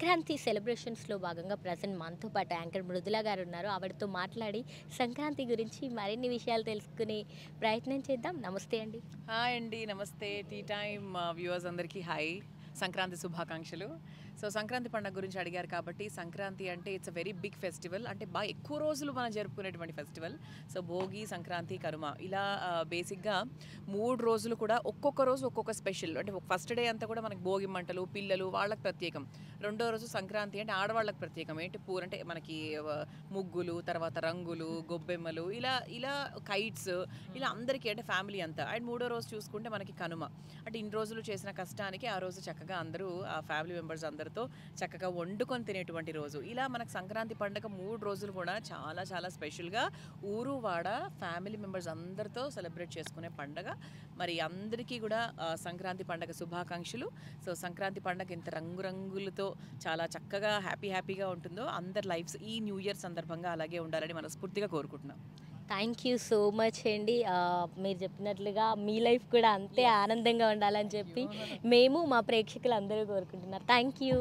సంక్రాంతి సెలబ్రేషన్స్లో భాగంగా ప్రజెంట్ మనతో పాటు యాంకర్ మృదుల గారు ఉన్నారు. ఆవిడతో మాట్లాడి సంక్రాంతి గురించి మరిన్ని విషయాలు తెలుసుకునే ప్రయత్నం చేద్దాం. నమస్తే అండి. హాయ్ అండి, నమస్తే. టీ టైమ్ వ్యూవర్స్ అందరికీ హాయ్, సంక్రాంతి శుభాకాంక్షలు. సో సంక్రాంతి పండుగ గురించి అడిగారు కాబట్టి, సంక్రాంతి అంటే it's a very big festival. అంటే బాగా ఎక్కువ రోజులు మనం జరుపుకునేటువంటి ఫెస్టివల్. సో భోగి, సంక్రాంతి, కనుమ ఇలా బేసిక్గా 3 రోజులు కూడా ఒక్కొక్క రోజు ఒక్కొక్క స్పెషల్. అంటే ఫస్ట్ డే అంతా కూడా మనకి భోగి మంటలు, పిల్లలు వాళ్ళకి ప్రత్యేకం. రెండో రోజు సంక్రాంతి అంటే ఆడవాళ్ళకి ప్రత్యేకం. ఏంటి అంటే మనకి ముగ్గులు, తర్వాత రంగులు, గొబ్బెమ్మలు, ఇలా ఇలా కైట్స్, ఇలా అందరికీ అంటే ఫ్యామిలీ అంతా. అండ్ మూడో రోజు చూసుకుంటే మనకి కనుమ. అంటే ఇన్ని రోజులు చేసిన కష్టానికి ఆ రోజు చక్కగా అందరూ ఆ ఫ్యామిలీ మెంబర్స్ అందరితో చక్కగా వండుకొని తినేటువంటి రోజు. ఇలా మనకు సంక్రాంతి పండుగ 3 రోజులు కూడా చాలా చాలా స్పెషల్గా ఊరు వాడ ఫ్యామిలీ మెంబర్స్ అందరితో సెలబ్రేట్ చేసుకునే పండుగ. మరి అందరికీ కూడా సంక్రాంతి పండుగ శుభాకాంక్షలు. సో సంక్రాంతి పండుగ ఇంత రంగురంగులతో చాలా చక్కగా హ్యాపీగా ఉంటుందో అందరి లైఫ్స్ ఈ న్యూ ఇయర్ సందర్భంగా అలాగే ఉండాలని మనస్ఫూర్తిగా కోరుకుంటున్నాం. థ్యాంక్ యూ సో మచ్ అండి. మీరు చెప్పినట్లుగా మీ లైఫ్ కూడా అంతే ఆనందంగా ఉండాలని చెప్పి మేము మా ప్రేక్షకులు అందరూ కోరుకుంటున్నారు. Thank you.